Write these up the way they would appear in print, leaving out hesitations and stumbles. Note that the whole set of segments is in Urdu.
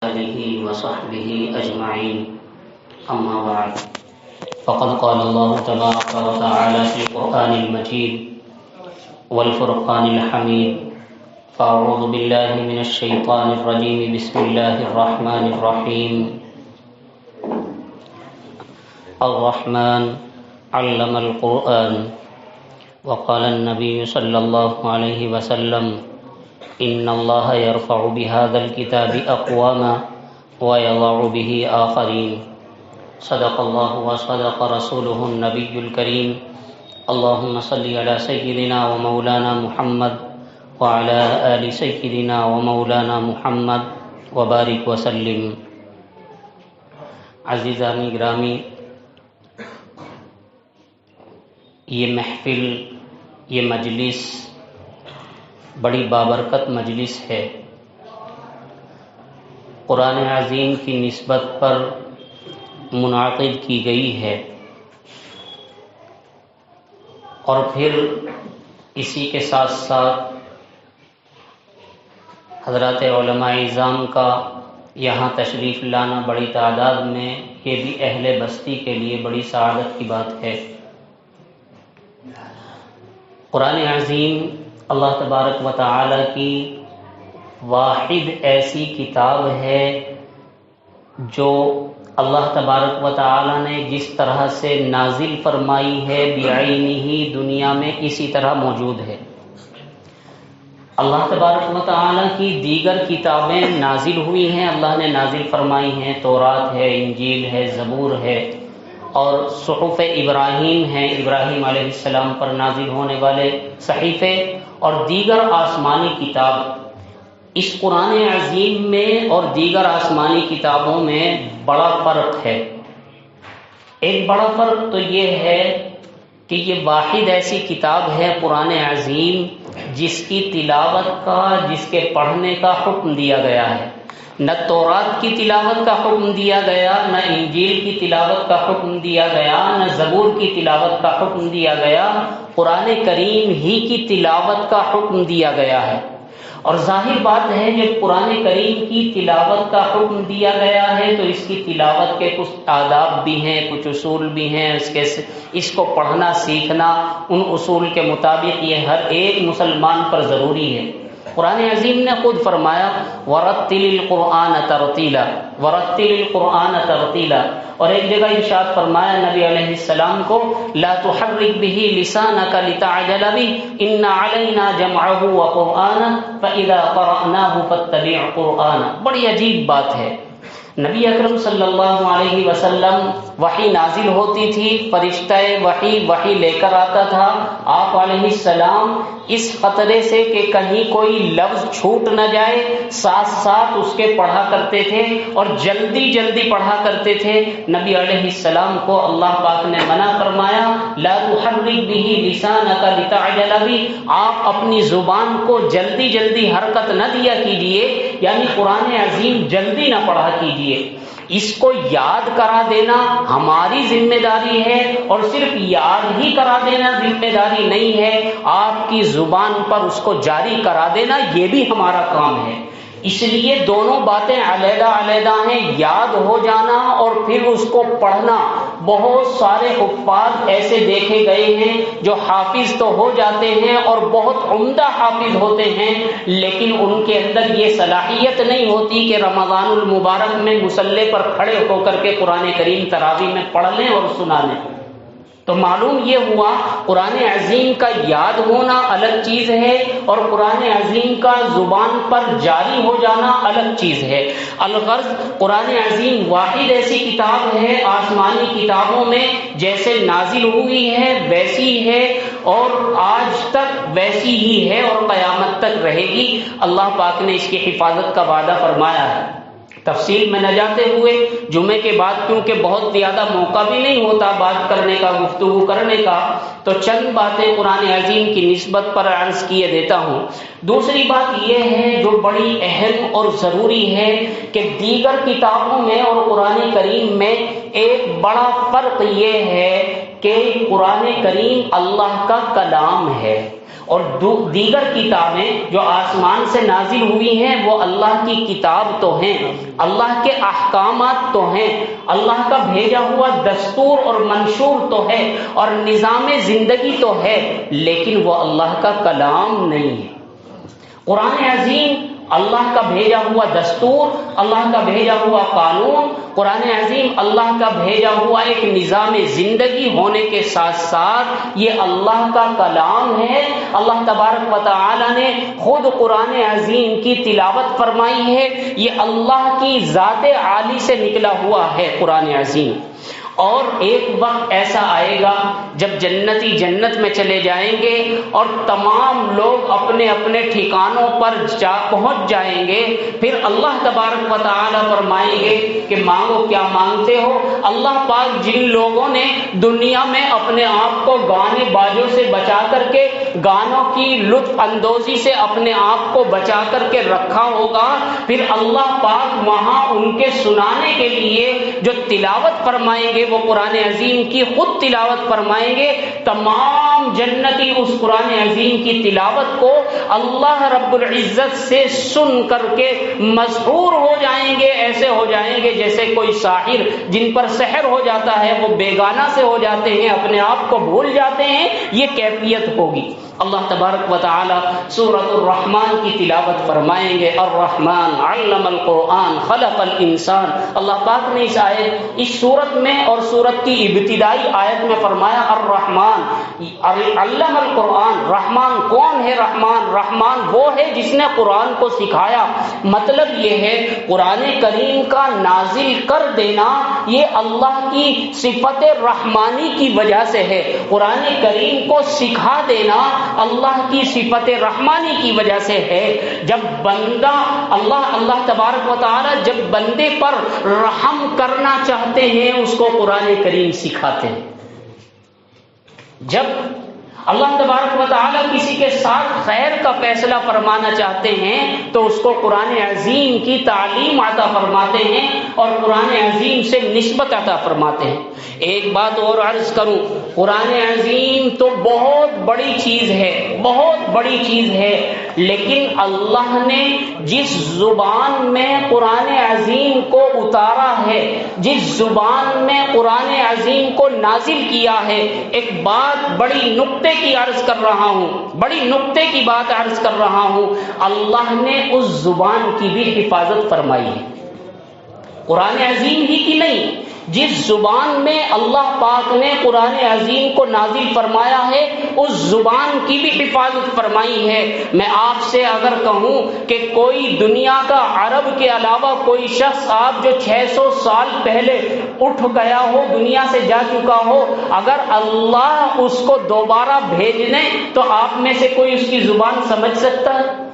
آله وصحبه أجمعين أما بعد فقد قال الله تبارك وتعالى في القرآن المجيد والفرقان الحميد فأعوذ بالله من الشيطان الرجيم بسم الله الرحمن الرحيم الرحمن علم القرآن وقال النبي صلى الله عليه وسلم إن الله يرفع بهذا الكتاب أقواما ويضع به آخرين صدق الله وصدق رسوله النبي الكريم اللهم صل على سيدنا ومولانا محمد وعلى آل سيدنا ومولانا محمد وبارك وسلم. عزیزان گرامی، یہ محفل، یہ مجلس بڑی بابرکت مجلس ہے. قرآن عظیم کی نسبت پر منعقد کی گئی ہے اور پھر اسی کے ساتھ ساتھ حضرات علماء اعظام کا یہاں تشریف لانا بڑی تعداد میں، یہ بھی اہل بستی کے لیے بڑی سعادت کی بات ہے. قرآن عظیم اللہ تبارک و تعالی کی واحد ایسی کتاب ہے جو اللہ تبارک و تعالی نے جس طرح سے نازل فرمائی ہے بعینہ دنیا میں اسی طرح موجود ہے. اللہ تبارک و تعالی کی دیگر کتابیں نازل ہوئی ہیں، اللہ نے نازل فرمائی ہیں، تورات ہے، انجیل ہے، زبور ہے اور صحف ابراہیم ہیں، ابراہیم علیہ السلام پر نازل ہونے والے صحیفے اور دیگر آسمانی کتاب. اس قرآن عظیم میں اور دیگر آسمانی کتابوں میں بڑا فرق ہے. ایک بڑا فرق تو یہ ہے کہ یہ واحد ایسی کتاب ہے قرآن عظیم جس کی تلاوت کا، جس کے پڑھنے کا حکم دیا گیا ہے. نہ تورات کی تلاوت کا حکم دیا گیا، نہ انجیل کی تلاوت کا حکم دیا گیا، نہ زبور کی تلاوت کا حکم دیا گیا. قرآن کریم ہی کی تلاوت کا حکم دیا گیا ہے. اور ظاہر بات ہے جب قرآن کریم کی تلاوت کا حکم دیا گیا ہے تو اس کی تلاوت کے کچھ آداب بھی ہیں، کچھ اصول بھی ہیں. اس کو پڑھنا سیکھنا ان اصول کے مطابق یہ ہر ایک مسلمان پر ضروری ہے. قرآن عظیم نے خود فرمایا وَرَتِّلِ الْقُرْآنَ تَرْتِيلًا وَرَتِّلِ الْقُرْآنَ تَرْتِيلًا، اور ایک جگہ ارشاد فرمایا نبی علیہ السلام کو لَا تُحَرِّكْ بِهِ لِسَانَكَ لِتَعْجَلَ بِهِ إِنَّ عَلَيْنَا جَمْعَهُ وَقُرْآنَهُ فَإِذَا قَرَأْنَاهُ فَاتَّبِعْ قُرْآنَهُ. بڑی عجیب بات ہے. نبی اکرم صلی اللہ علیہ وسلم وحی نازل ہوتی تھی، فرشتہ وحی لے کر آتا تھا. آپ علیہ السلام اس خطرے سے کہ کہیں کوئی لفظ چھوٹ نہ جائے ساتھ ساتھ اس کے پڑھا کرتے تھے اور جلدی جلدی پڑھا کرتے تھے. نبی علیہ السلام کو اللہ پاک نے منع فرمایا لا تحرک به لسانک لتعجل به، آپ اپنی زبان کو جلدی جلدی حرکت نہ دیا کیجیے، یعنی قرآن عظیم جلدی نہ پڑھا کیجیے. اس کو یاد کرا دینا ہماری ذمہ داری ہے، اور صرف یاد ہی کرا دینا ذمہ داری نہیں ہے، آپ کی زبان پر اس کو جاری کرا دینا یہ بھی ہمارا کام ہے. اس لیے دونوں باتیں علیحدہ علیحدہ ہیں. یاد ہو جانا اور پھر اس کو پڑھنا. بہت سارے حفاظ ایسے دیکھے گئے ہیں جو حافظ تو ہو جاتے ہیں اور بہت عمدہ حافظ ہوتے ہیں، لیکن ان کے اندر یہ صلاحیت نہیں ہوتی کہ رمضان المبارک میں مصلی پر کھڑے ہو کر کے قرآن کریم تراویح میں پڑھ لیں اور سنا لیں. تو معلوم یہ ہوا قرآن عظیم کا یاد ہونا الگ چیز ہے اور قرآن عظیم کا زبان پر جاری ہو جانا الگ چیز ہے. الغرض قرآن عظیم واحد ایسی کتاب ہے آسمانی کتابوں میں جیسے نازل ہوئی ہے ویسی ہے اور آج تک ویسی ہی ہے اور قیامت تک رہے گی. اللہ پاک نے اس کی حفاظت کا وعدہ فرمایا ہے. تفصیل میں نہ جاتے ہوئے جمعے کے بعد کیونکہ بہت زیادہ موقع بھی نہیں ہوتا بات کرنے کا، گفتگو کرنے کا، تو چند باتیں قرآن عظیم کی نسبت پر عرض کیے دیتا ہوں. دوسری بات یہ ہے جو بڑی اہم اور ضروری ہے کہ دیگر کتابوں میں اور قرآن کریم میں ایک بڑا فرق یہ ہے کہ قرآن کریم اللہ کا کلام ہے اور دیگر کتابیں جو آسمان سے نازل ہوئی ہیں وہ اللہ کی کتاب تو ہیں، اللہ کے احکامات تو ہیں، اللہ کا بھیجا ہوا دستور اور منشور تو ہے اور نظام زندگی تو ہے، لیکن وہ اللہ کا کلام نہیں ہے۔ قرآن عظیم اللہ کا بھیجا ہوا دستور، اللہ کا بھیجا ہوا قانون، قرآن عظیم اللہ کا بھیجا ہوا ایک نظام زندگی ہونے کے ساتھ ساتھ یہ اللہ کا کلام ہے۔ اللہ تبارک و تعالی نے خود قرآن عظیم کی تلاوت فرمائی ہے، یہ اللہ کی ذات عالی سے نکلا ہوا ہے قرآن عظیم۔ اور ایک وقت ایسا آئے گا جب جنتی جنت میں چلے جائیں گے اور تمام لوگ اپنے اپنے ٹھکانوں پر پہنچ جائیں گے، پھر اللہ تبارک و تعالی فرمائیں گے کہ مانگو کیا مانگتے ہو۔ اللہ پاک جن لوگوں نے دنیا میں اپنے آپ کو گانے باجوں سے بچا کر کے، گانوں کی لطف اندوزی سے اپنے آپ کو بچا کر کے رکھا ہوگا، پھر اللہ پاک وہاں ان کے سنانے کے لیے جو تلاوت فرمائیں گے وہ قرآن عظیم کی خود تلاوت فرمائیں گے۔ تمام جنتی اس قرآن عظیم کی تلاوت کو اللہ رب العزت سے سن کر کے مسحور ہو جائیں گے، ایسے ہو جائیں گے جیسے کوئی ساحر جن پر سحر ہو جاتا ہے، وہ بیگانہ سے ہو جاتے ہیں، اپنے آپ کو بھول جاتے ہیں، یہ کیفیت ہوگی۔ اللہ تبارک و تعالی سورۃ الرحمن کی تلاوت فرمائیں گے، الرحمن علم القرآن خلق الانسان۔ اللہ پاک نے اس سورت میں اور سورت کی ابتدائی آیت میں فرمایا الرحمن علم القرآن۔ رحمان کون ہے؟ رحمان وہ ہے جس نے قرآن کو سکھایا۔ مطلب یہ ہے قرآن کریم کا نازل کر دینا یہ اللہ کی صفت رحمانی کی وجہ سے ہے، قرآن کریم کو سکھا دینا اللہ کی صفت رحمانی کی وجہ سے ہے۔ جب بندہ اللہ تبارک و تعالی جب بندے پر رحم کرنا چاہتے ہیں اس کو قرآن کریم سکھاتے ہیں۔ جب اللہ تبارک و تعالی کسی کے ساتھ خیر کا فیصلہ فرمانا چاہتے ہیں تو اس کو قرآن عظیم کی تعلیم عطا فرماتے ہیں اور قرآن عظیم سے نسبت عطا فرماتے ہیں۔ ایک بات اور عرض کروں، قرآن عظیم تو بہت بڑی چیز ہے، بہت بڑی چیز ہے، لیکن اللہ نے جس زبان میں قرآن عظیم کو اتارا ہے، جس زبان میں قرآن عظیم کو نازل کیا ہے، ایک بات بڑی نقطے کی عرض کر رہا ہوں، بڑی نقطے کی بات عرض کر رہا ہوں، اللہ نے اس زبان کی بھی حفاظت فرمائی ہے۔ قرآن عظیم ہی کی نہیں، جس زبان میں اللہ پاک نے قرآن عظیم کو نازل فرمایا ہے اس زبان کی بھی حفاظت فرمائی ہے۔ میں آپ سے اگر کہوں کہ کوئی دنیا کا عرب کے علاوہ کوئی شخص آپ جو 600 سال پہلے اٹھ گیا ہو، دنیا سے جا چکا ہو، اگر اللہ اس کو دوبارہ بھیج دیں تو آپ میں سے کوئی اس کی زبان سمجھ سکتا ہے؟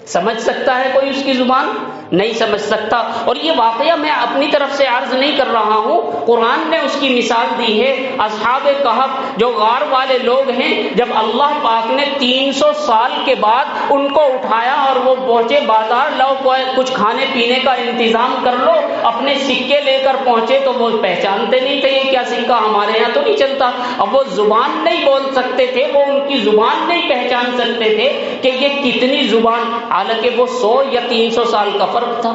سمجھ سکتا ہے کوئی اس کی زبان؟ نہیں سمجھ سکتا۔ اور یہ واقعہ میں اپنی طرف سے عرض نہیں کر رہا ہوں، قرآن نے اس کی مثال دی ہے۔ اصحاب کہف جو غار والے لوگ ہیں، جب اللہ پاک نے 300 سال کے بعد ان کو اٹھایا اور وہ پہنچے بازار، لو کچھ کھانے پینے کا انتظام کر لو، اپنے سکے لے کر پہنچے تو وہ پہچانتے نہیں تھے یہ کیا سکہ، ہمارے یہاں تو نہیں چلتا۔ اب وہ زبان نہیں بول سکتے تھے، وہ ان کی زبان نہیں پہچان سکتے تھے کہ یہ کتنی زبان، حالانکہ وہ 100 یا 300 سال کا فرق تھا،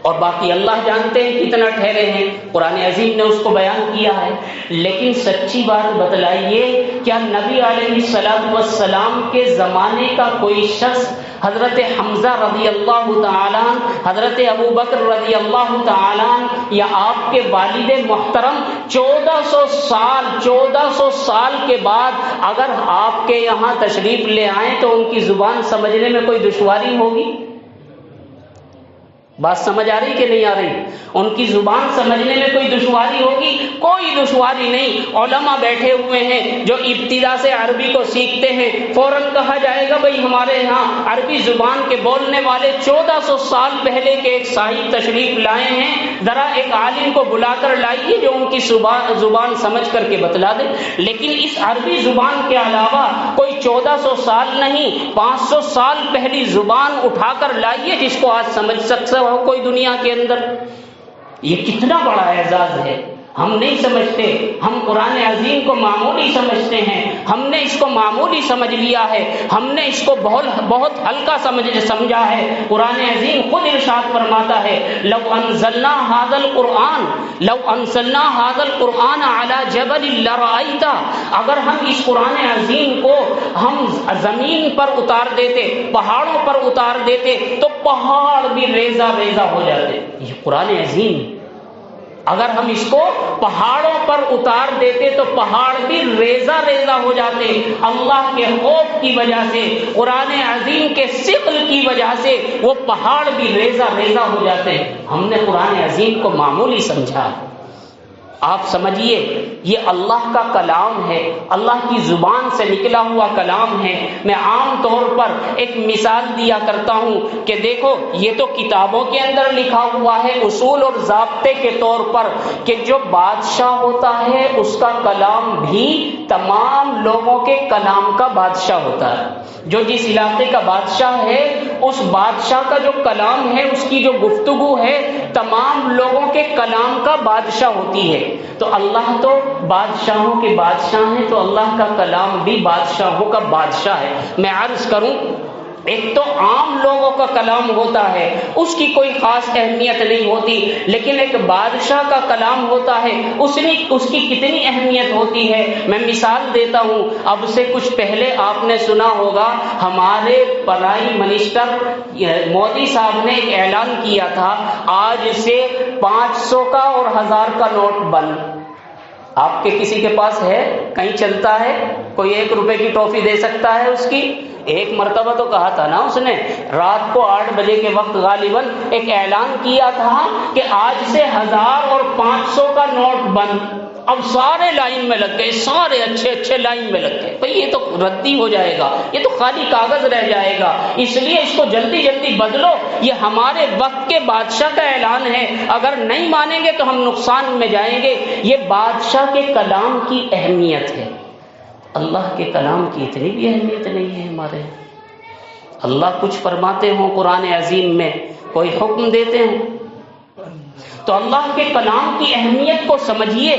اور باقی اللہ جانتے ہیں کتنا ٹھہرے ہیں، قرآن عظیم نے اس کو بیان کیا ہے۔ لیکن سچی بات بتلائیے، کیا نبی علیہ السلام کے زمانے کا کوئی شخص حضرت حمزہ رضی اللہ تعالیٰ، حضرت ابو بکر رضی اللہ تعالیٰ یا آپ کے والد محترم 1400 سال کے بعد اگر آپ کے یہاں تشریف لے آئیں تو ان کی زبان سمجھنے میں کوئی دشواری ہوگی؟ بات سمجھ آ رہی کہ نہیں آ رہی؟ ان کی زبان سمجھنے میں کوئی دشواری ہوگی؟ کوئی دشواری نہیں۔ علماء بیٹھے ہوئے ہیں جو ابتدا سے عربی کو سیکھتے ہیں، فوراً کہا جائے گا بھئی ہمارے یہاں عربی زبان کے بولنے والے 1400 سال پہلے کے ایک صاحب تشریف لائے ہیں، ذرا ایک عالم کو بلا کر لائیے جو ان کی زبان سمجھ کر کے بتلا دے۔ لیکن اس عربی زبان کے علاوہ کوئی 1400 سال نہیں، 500 سال پہلی زبان اٹھا کر لائیے جس کو آج سمجھ سکتا ہو کوئی دنیا کے اندر۔ یہ کتنا بڑا اعزاز ہے۔ ہم نہیں سمجھتے، ہم قرآن عظیم کو معمولی سمجھتے ہیں، ہم نے اس کو معمولی سمجھ لیا ہے، ہم نے اس کو بہت ہلکا سمجھا ہے۔ قرآن عظیم خود ارشاد فرماتا ہے لو انزلنا هذا القرآن على جبل لرأيت، اگر ہم اس قرآن عظیم کو ہم زمین پر اتار دیتے، پہاڑوں پر اتار دیتے تو پہاڑ بھی ریزہ ریزہ ہو جاتے۔ یہ قرآن عظیم، اگر ہم اس کو پہاڑوں پر اتار دیتے تو پہاڑ بھی ریزہ ریزہ ہو جاتے۔ اللہ کے خوف کی وجہ سے، قرآن عظیم کے ثقل کی وجہ سے وہ پہاڑ بھی ریزہ ریزہ ہو جاتے۔ ہم نے قرآن عظیم کو معمولی سمجھا۔ آپ سمجھیے یہ اللہ کا کلام ہے، اللہ کی زبان سے نکلا ہوا کلام ہے۔ میں عام طور پر ایک مثال دیا کرتا ہوں کہ دیکھو یہ تو کتابوں کے اندر لکھا ہوا ہے اصول اور ضابطے کے طور پر کہ جو بادشاہ ہوتا ہے اس کا کلام بھی تمام لوگوں کے کلام کا بادشاہ ہوتا ہے۔ جو جس علاقے کا بادشاہ ہے اس بادشاہ کا جو کلام ہے، اس کی جو گفتگو ہے، تمام لوگوں کے کلام کا بادشاہ ہوتی ہے۔ تو اللہ تو بادشاہوں کے بادشاہ ہیں، تو اللہ کا کلام بھی بادشاہوں کا بادشاہ ہے۔ میں عرض کروں ایک تو عام لوگوں کا کلام ہوتا ہے، اس کی کوئی خاص اہمیت نہیں ہوتی، لیکن ایک بادشاہ کا کلام ہوتا ہے، اس کی کتنی اہمیت ہوتی ہے۔ میں مثال دیتا ہوں، اب سے کچھ پہلے آپ نے سنا ہوگا ہمارے پرائم منسٹر مودی صاحب نے ایک اعلان کیا تھا آج سے 500 کا اور 1000 کا نوٹ بند۔ آپ کے کسی کے پاس ہے؟ کہیں چلتا ہے؟ کوئی 1 روپے کی ٹافی دے سکتا ہے اس کی؟ ایک مرتبہ تو کہا تھا نا اس نے، رات کو 8 بجے کے وقت غالباً ایک اعلان کیا تھا کہ آج سے 1000 اور 500 کا نوٹ بند۔ اب سارے لائن میں لگ گئے، سارے اچھے لائن میں لگ گئے۔ بھئی یہ تو ردی ہو جائے گا، یہ تو خالی کاغذ رہ جائے گا، اس لیے اس کو جلدی جلدی بدلو۔ یہ ہمارے وقت کے بادشاہ کا اعلان ہے، اگر نہیں مانیں گے تو ہم نقصان میں جائیں گے۔ یہ بادشاہ کے کلام کی اہمیت ہے، اللہ کے کلام کی اتنی بھی اہمیت نہیں ہے ہمارے۔ اللہ کچھ فرماتے ہوں قرآن عظیم میں، کوئی حکم دیتے ہوں، تو اللہ کے کلام کی اہمیت کو سمجھیے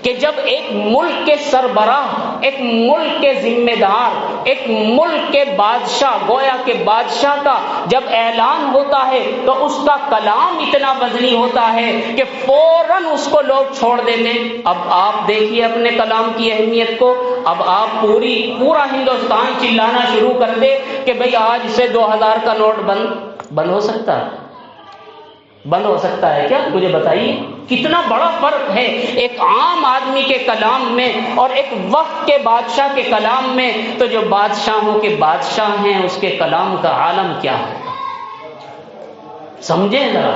کہ جب ایک ملک کے سربراہ، ایک ملک کے ذمہ دار، ایک ملک کے بادشاہ، گویا کہ بادشاہ کا جب اعلان ہوتا ہے تو اس کا کلام اتنا وزنی ہوتا ہے کہ فوراً اس کو لوگ چھوڑ دیتے۔ اب آپ دیکھیے اپنے کلام کی اہمیت کو، اب آپ پورا ہندوستان چلانا شروع کر دے کہ بھئی آج سے 2000 کا نوٹ بند ہو سکتا ہے؟ بند ہو سکتا ہے کیا؟ مجھے بتائیے کتنا بڑا فرق ہے ایک عام آدمی کے کلام میں اور ایک وقت کے بادشاہ کے کلام میں۔ تو جو بادشاہوں کے بادشاہ ہیں اس کے کلام کا عالم کیا ہے، سمجھیں ذرا۔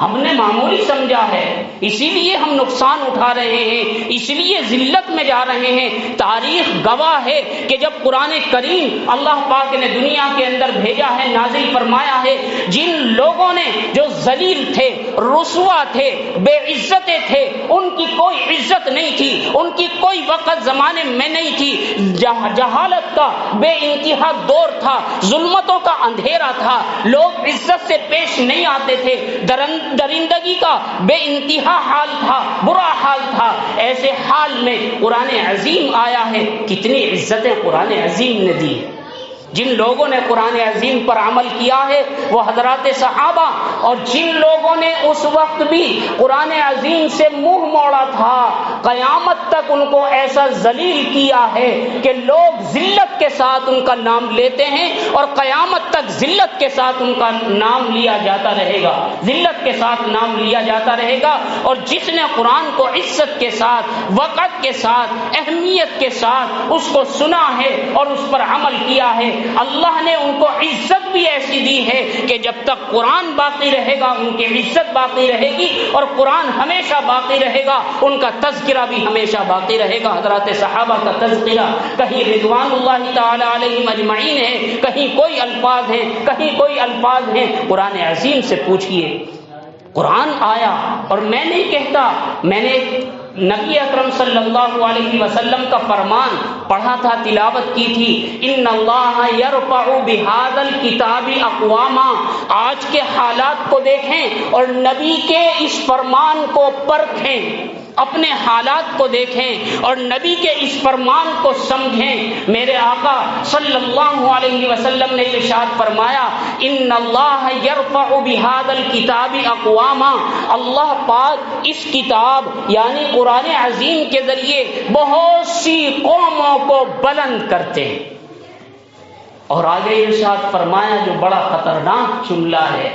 ہم نے معمولی سمجھا ہے، اسی لیے ہم نقصان اٹھا رہے ہیں، اس لیے ذلت میں جا رہے ہیں۔ تاریخ گواہ ہے کہ جب قرآن کریم اللہ پاک نے دنیا کے اندر بھیجا ہے، نازل فرمایا ہے، جن لوگوں نے جو ذلیل تھے، رسوا تھے، بے عزتیں تھے، ان کی کوئی عزت نہیں تھی، ان کی کوئی وقت زمانے میں نہیں تھی، جہالت کا بے انتہا دور تھا، ظلمتوں کا اندھیرا تھا، لوگ عزت سے پیش نہیں آتے تھے، درندگی کا بے انتہا حال تھا، برا حال تھا۔ ایسے حال میں قرآن عظیم آیا ہے، کتنی عزتیں قرآن عظیم نے دی۔ جن لوگوں نے قرآن عظیم پر عمل کیا ہے وہ حضرات صحابہ، اور جن لوگوں نے اس وقت بھی قرآن عظیم سے منہ موڑا تھا، قیامت تک ان کو ایسا ذلیل کیا ہے کہ لوگ ذلت کے ساتھ ان کا نام لیتے ہیں، اور قیامت تک ذلت کے ساتھ ان کا نام لیا جاتا رہے گا، ذلت کے ساتھ نام لیا جاتا رہے گا۔ اور جس نے قرآن کو عزت کے ساتھ، وقت کے ساتھ، اہمیت کے ساتھ اس کو سنا ہے اور اس پر عمل کیا ہے، اللہ نے ان کو عزت بھی ایسی دی ہے کہ جب تک قرآن باقی رہے گا ان کی عزت باقی رہے گی، اور قرآن ہمیشہ باقی رہے گا ان کا تذکرہ بھی ہمیشہ باقی رہے گا۔ حضرات صحابہ کا تذکرہ کہیں رضوان اللہ تعالی علیہم اجمعین ہے، کہیں کوئی الفاظ ہیں، کہیں کوئی الفاظ ہیں۔ قرآن عظیم سے پوچھئے، قرآن آیا، اور میں نہیں کہتا، میں نے نبی اکرم صلی اللہ علیہ وسلم کا فرمان پڑھا تھا، تلاوت کی تھی، ان اللہ یرفع بہذا الکتاب اقواما۔ آج کے حالات کو دیکھیں اور نبی کے اس فرمان کو پرکھیں۔ اپنے حالات کو دیکھیں اور نبی کے اس فرمان کو سمجھیں۔ میرے آقا صلی اللہ علیہ وسلم نے ارشاد فرمایا ان اللہ یرفع بہذا الکتاب اقواما، اللہ پاک اس کتاب یعنی قرآن عظیم کے ذریعے بہت سی قوموں کو بلند کرتے ہیں۔ اور آگے ارشاد فرمایا جو بڑا خطرناک جملہ ہے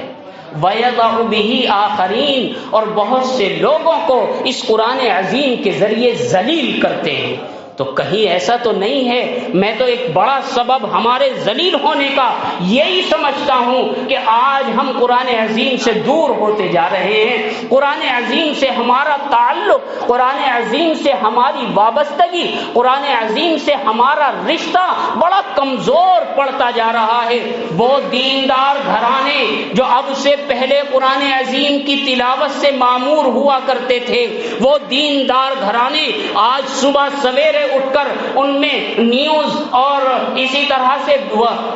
وَيَضَعُ بِهِ آخَرِينَ، اور بہت سے لوگوں کو اس قرآن عظیم کے ذریعے ذلیل کرتے ہیں۔ تو کہیں ایسا تو نہیں ہے، میں تو ایک بڑا سبب ہمارے ذلیل ہونے کا یہی سمجھتا ہوں کہ آج ہم قرآن عظیم سے دور ہوتے جا رہے ہیں، قرآن عظیم سے ہمارا تعلق، قرآن عظیم سے ہماری وابستگی، قرآن عظیم سے ہمارا رشتہ بڑا کمزور پڑتا جا رہا ہے۔ وہ دیندار گھرانے جو اب سے پہلے قرآن عظیم کی تلاوت سے معمور ہوا کرتے تھے، وہ دیندار گھرانے آج صبح سویرے اٹھ کر ان میں نیوز اور اسی طرح سے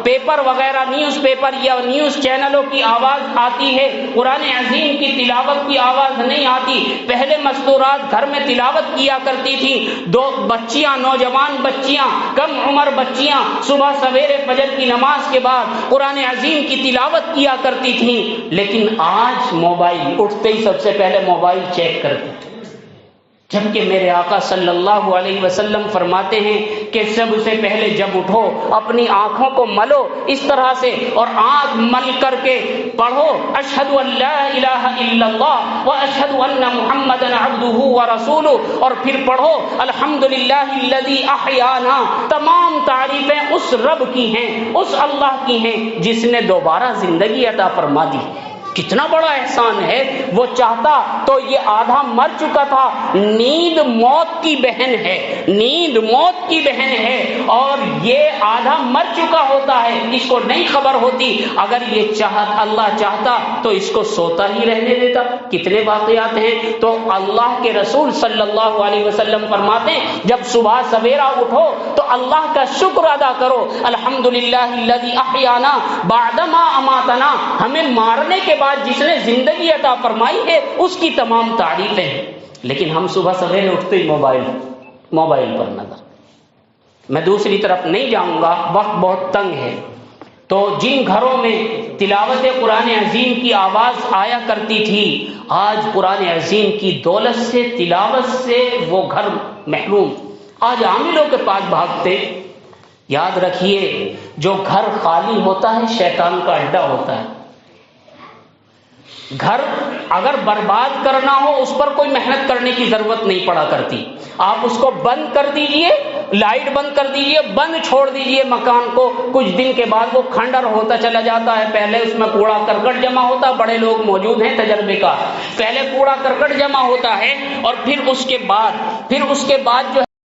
پیپر وغیرہ، نیوز پیپر یا نیوز چینلوں کی آواز آتی ہے، قرآن عظیم کی تلاوت کی آواز نہیں آتی۔ پہلے مستورات گھر میں تلاوت کیا کرتی تھی، دو بچیاں، نوجوان بچیاں، کم عمر بچیاں صبح سویرے فجر کی نماز کے بعد قرآن عظیم کی تلاوت کیا کرتی تھیں، لیکن آج موبائل، اٹھتے ہی سب سے پہلے موبائل چیک کرتے تھے، جبکہ میرے آقا صلی اللہ علیہ وسلم فرماتے ہیں کہ سب سے پہلے جب اٹھو اپنی آنکھوں کو ملو اس طرح سے، اور آنکھ مل کر کے پڑھو اشہد ان لا الہ الا اللہ واشہد ان محمدا عبدہ ورسولہ، اور پھر پڑھو الحمدللہ الذی احیانا۔ تمام تعریفیں اس رب کی ہیں، اس اللہ کی ہیں جس نے دوبارہ زندگی عطا فرما دی۔ کتنا بڑا احسان ہے۔ وہ چاہتا تو یہ آدھا مر چکا تھا، نیند موت کی بہن ہے، نیند موت کی بہن ہے، اور یہ آدھا مر چکا ہوتا ہے، اس کو نہیں خبر ہوتی۔ اگر یہ اللہ چاہتا تو اس کو سوتا ہی رہنے دیتا۔ کتنے واقعات ہیں۔ تو اللہ کے رسول صلی اللہ علیہ وسلم فرماتے ہیں جب صبح سویرا اٹھو تو اللہ کا شکر ادا کرو، الحمدللہ الذی احیانا بعدما اماتنا، ہمیں مارنے کے بعد جس نے زندگی عطا فرمائی ہے اس کی تمام تعریفیں ہیں۔ لیکن ہم صبح سویرے اٹھتے ہی موبائل پر نظر۔ میں دوسری طرف نہیں جاؤں گا، وقت بہت تنگ ہے۔ تو جن گھروں میں تلاوت قرآن عظیم کی آواز آیا کرتی تھی، آج قرآن عظیم کی دولت سے، تلاوت سے وہ گھر محروم، آج عاملوں کے پاس بھاگتے۔ یاد رکھیے جو گھر خالی ہوتا ہے شیطان کا اڈا ہوتا ہے۔ گھر اگر برباد کرنا ہو اس پر کوئی محنت کرنے کی ضرورت نہیں پڑا کرتی، آپ اس کو بند کر دیجئے، لائٹ بند کر دیجئے، بند چھوڑ دیجئے مکان کو، کچھ دن کے بعد وہ کھنڈر ہوتا چلا جاتا ہے۔ پہلے اس میں کوڑا کرکٹ جمع ہوتا، بڑے لوگ موجود ہیں تجربے کار، پہلے کوڑا کرکٹ جمع ہوتا ہے اور پھر اس کے بعد جو